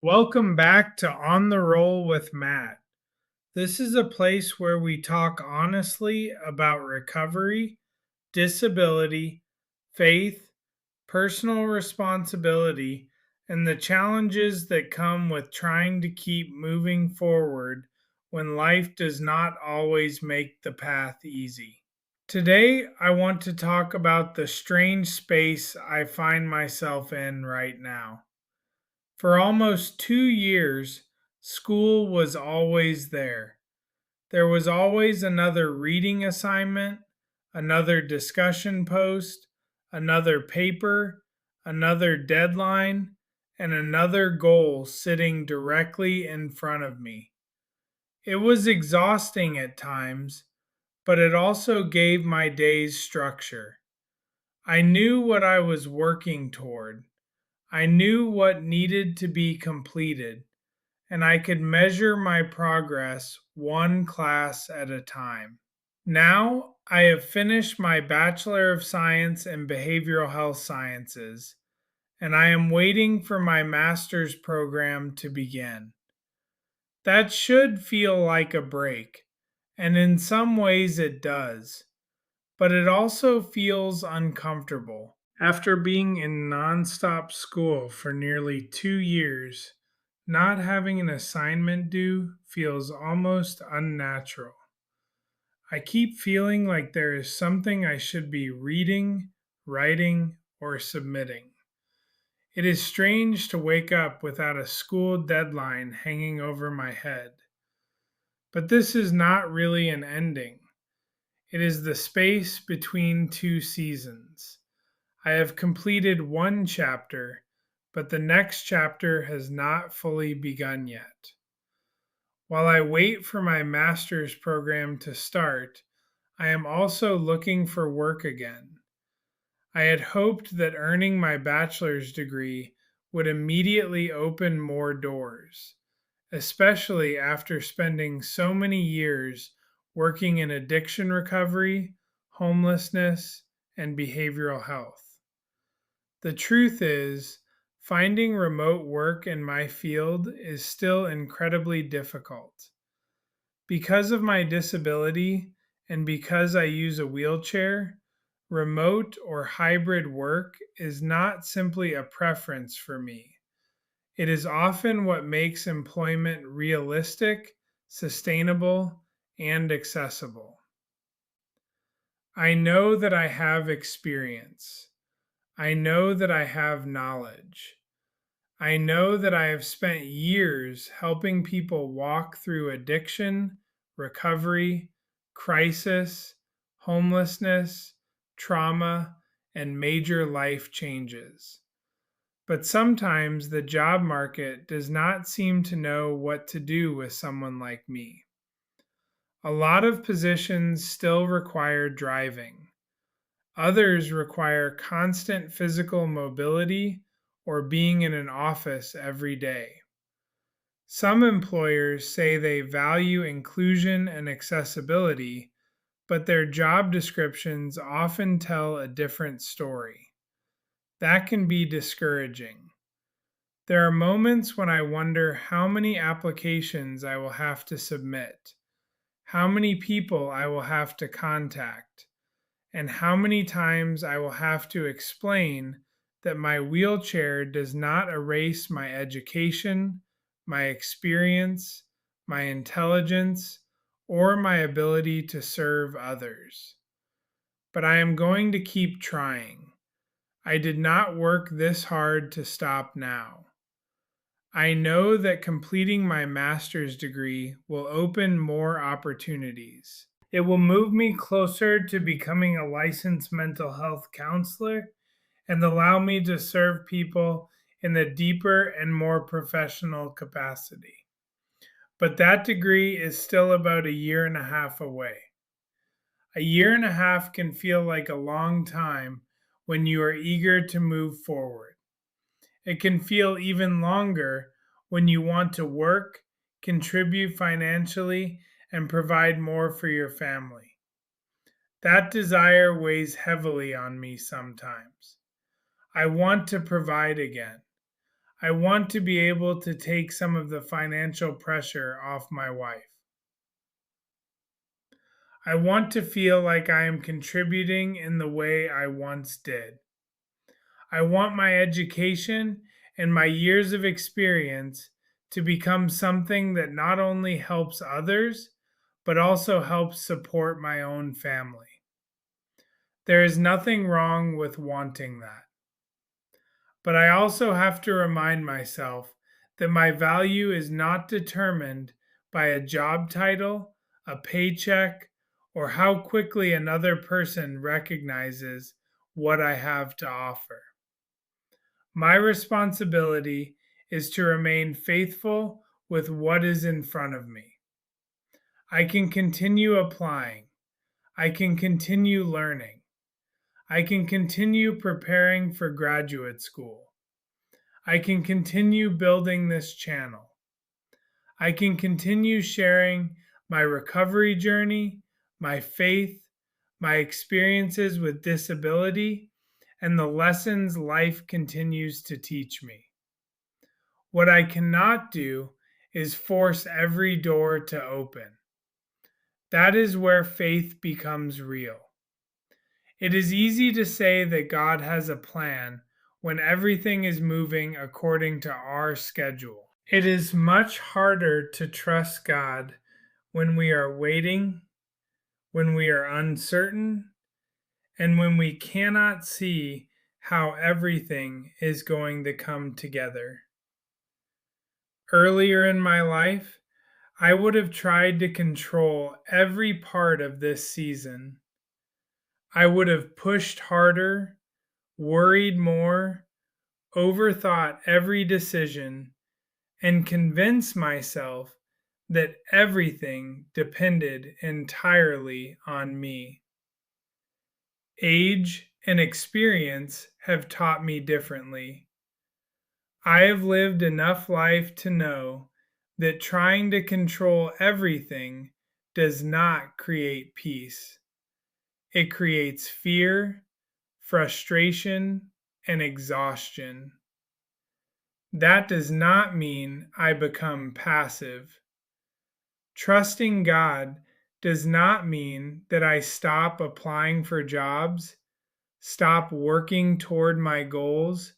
Welcome back to On the Roll with Matt. This is a place where we talk honestly about recovery, disability, faith, personal responsibility, and the challenges that come with trying to keep moving forward when life does not always make the path easy. Today, I want to talk about the strange space I find myself in right now. For almost 2 years, school was always there. There was always another reading assignment, another discussion post, another paper, another deadline, and another goal sitting directly in front of me. It was exhausting at times, but it also gave my days structure. I knew what I was working toward. I knew what needed to be completed, and I could measure my progress one class at a time. Now I have finished my Bachelor of Science in Behavioral Health Sciences, and I am waiting for my master's program to begin. That should feel like a break, and in some ways it does, but it also feels uncomfortable. After being in nonstop school for nearly 2 years, not having an assignment due feels almost unnatural. I keep feeling like there is something I should be reading, writing, or submitting. It is strange to wake up without a school deadline hanging over my head. But this is not really an ending, it is the space between two seasons. I have completed one chapter, but the next chapter has not fully begun yet. While I wait for my master's program to start, I am also looking for work again. I had hoped that earning my bachelor's degree would immediately open more doors, especially after spending so many years working in addiction recovery, homelessness, and behavioral health. The truth is, finding remote work in my field is still incredibly difficult. Because of my disability and because I use a wheelchair, remote or hybrid work is not simply a preference for me. It is often what makes employment realistic, sustainable, and accessible. I know that I have experience. I know that I have knowledge. I know that I have spent years helping people walk through addiction, recovery, crisis, homelessness, trauma, and major life changes. But sometimes the job market does not seem to know what to do with someone like me. A lot of positions still require driving. Others require constant physical mobility or being in an office every day. Some employers say they value inclusion and accessibility, but their job descriptions often tell a different story. That can be discouraging. There are moments when I wonder how many applications I will have to submit, how many people I will have to contact, and how many times I will have to explain that my wheelchair does not erase my education, my experience, my intelligence, or my ability to serve others. But I am going to keep trying. I did not work this hard to stop now. I know that completing my master's degree will open more opportunities. It will move me closer to becoming a licensed mental health counselor and allow me to serve people in a deeper and more professional capacity. But that degree is still about a year and a half away. A year and a half can feel like a long time when you are eager to move forward. It can feel even longer when you want to work, contribute financially, and provide more for your family. That desire weighs heavily on me sometimes. I want to provide again. I want to be able to take some of the financial pressure off my wife. I want to feel like I am contributing in the way I once did. I want my education and my years of experience to become something that not only helps others, but also helps support my own family. There is nothing wrong with wanting that. But I also have to remind myself that my value is not determined by a job title, a paycheck, or how quickly another person recognizes what I have to offer. My responsibility is to remain faithful with what is in front of me. I can continue applying. I can continue learning. I can continue preparing for graduate school. I can continue building this channel. I can continue sharing my recovery journey, my faith, my experiences with disability, and the lessons life continues to teach me. What I cannot do is force every door to open. That is where faith becomes real. It is easy to say that God has a plan when everything is moving according to our schedule. It is much harder to trust God when we are waiting, when we are uncertain, and when we cannot see how everything is going to come together. Earlier in my life, I would have tried to control every part of this season. I would have pushed harder, worried more, overthought every decision, and convinced myself that everything depended entirely on me. Age and experience have taught me differently. I have lived enough life to know that trying to control everything does not create peace. It creates fear, frustration, and exhaustion. That does not mean I become passive. Trusting God does not mean that I stop applying for jobs, stop working toward my goals,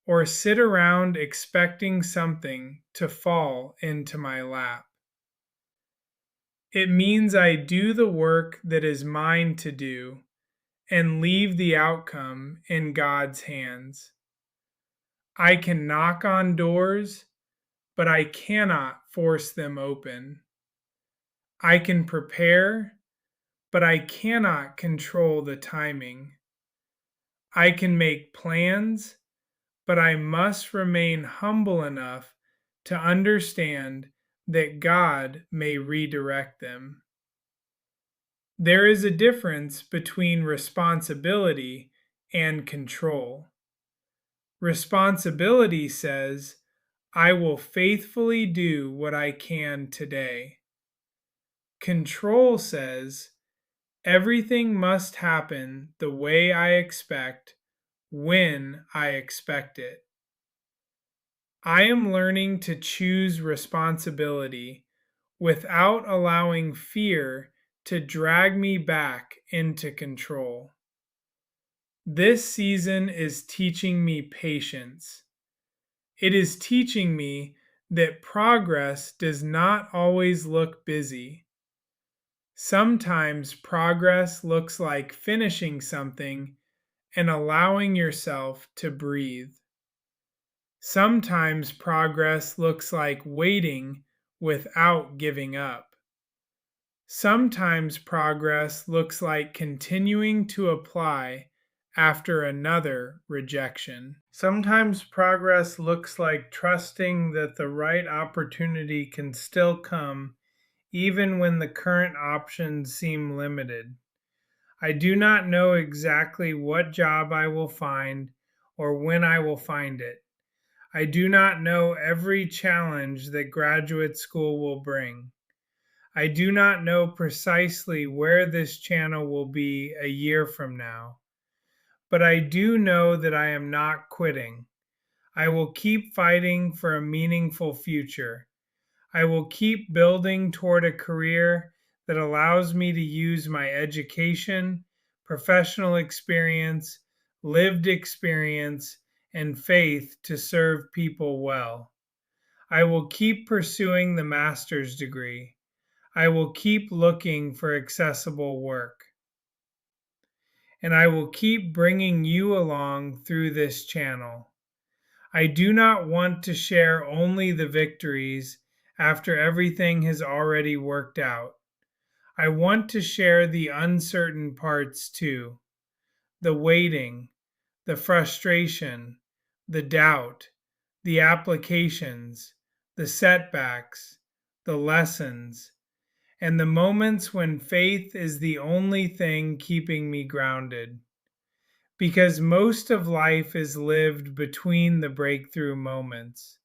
or sit around expecting something to fall into my lap. It means I do the work that is mine to do and leave the outcome in God's hands. I can knock on doors, but I cannot force them open. I can prepare, but I cannot control the timing. I can make plans, but I must remain humble enough to understand that God may redirect them. There is a difference between responsibility and control. Responsibility says, I will faithfully do what I can today. Control says, everything must happen the way I expect, when I expect it. I am learning to choose responsibility without allowing fear to drag me back into control. This season is teaching me patience. It is teaching me that progress does not always look busy. Sometimes progress looks like finishing something and allowing yourself to breathe. Sometimes progress looks like waiting without giving up. Sometimes progress looks like continuing to apply after another rejection. Sometimes progress looks like trusting that the right opportunity can still come even when the current options seem limited. I do not know exactly what job I will find or when I will find it. I do not know every challenge that graduate school will bring. I do not know precisely where this channel will be a year from now, but I do know that I am not quitting. I will keep fighting for a meaningful future. I will keep building toward a career that allows me to use my education, professional experience, lived experience, and faith to serve people well. I will keep pursuing the master's degree. I will keep looking for accessible work. And I will keep bringing you along through this channel. I do not want to share only the victories after everything has already worked out. I want to share the uncertain parts too, the waiting, the frustration, the doubt, the applications, the setbacks, the lessons, and the moments when faith is the only thing keeping me grounded. Because most of life is lived between the breakthrough moments.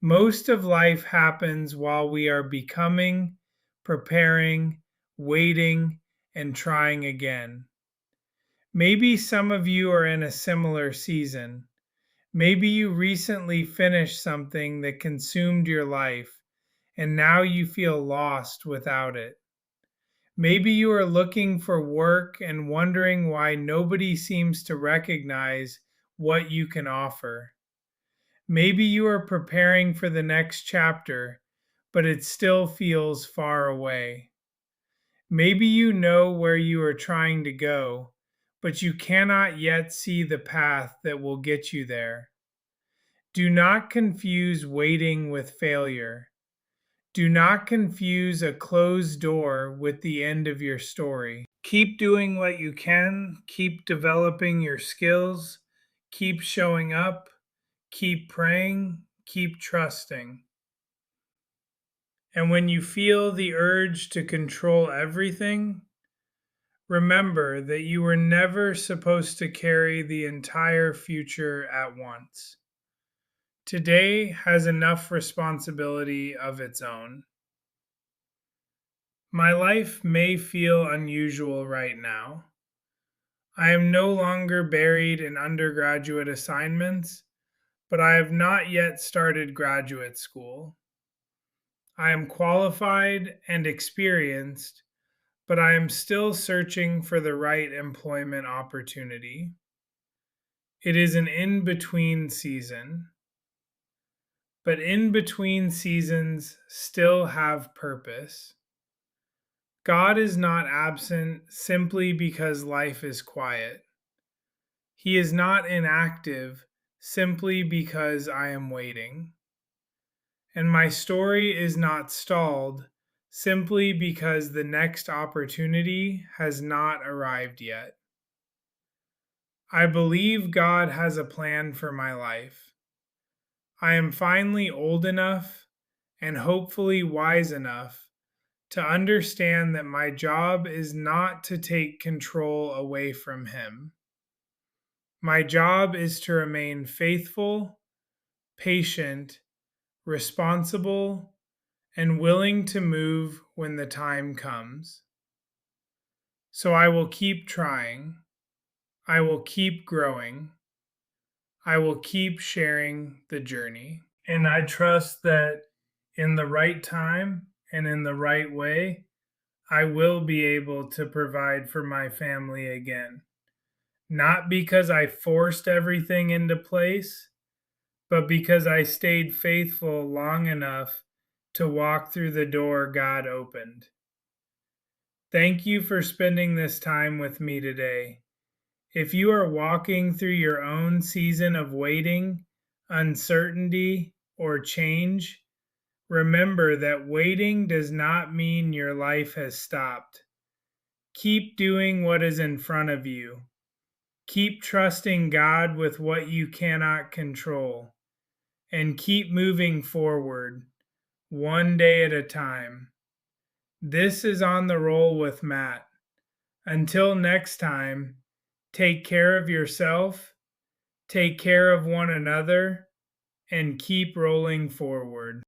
Most of life happens while we are becoming, preparing, waiting, and trying again. Maybe some of you are in a similar season. Maybe you recently finished something that consumed your life, and now you feel lost without it. Maybe you are looking for work and wondering why nobody seems to recognize what you can offer. Maybe you are preparing for the next chapter, but it still feels far away. Maybe you know where you are trying to go, but you cannot yet see the path that will get you there. Do not confuse waiting with failure. Do not confuse a closed door with the end of your story. Keep doing what you can, keep developing your skills, keep showing up, keep praying, keep trusting. And when you feel the urge to control everything, remember that you were never supposed to carry the entire future at once. Today has enough responsibility of its own. My life may feel unusual right now. I am no longer buried in undergraduate assignments, but I have not yet started graduate school. I am qualified and experienced, but I am still searching for the right employment opportunity. It is an in between season, but in between seasons still have purpose. God is not absent simply because life is quiet. He is not inactive simply because I am waiting. And my story is not stalled simply because the next opportunity has not arrived yet. I believe God has a plan for my life. I am finally old enough and hopefully wise enough to understand that my job is not to take control away from Him. My job is to remain faithful, patient, responsible, and willing to move when the time comes. So I will keep trying. I will keep growing. I will keep sharing the journey. And I trust that in the right time and in the right way, I will be able to provide for my family again. Not because I forced everything into place, but because I stayed faithful long enough to walk through the door God opened. Thank you for spending this time with me today. If you are walking through your own season of waiting, uncertainty, or change, remember that waiting does not mean your life has stopped. Keep doing what is in front of you. Keep trusting God with what you cannot control. And keep moving forward, one day at a time. This is On the Roll with Matt. Until next time, take care of yourself, take care of one another, and keep rolling forward.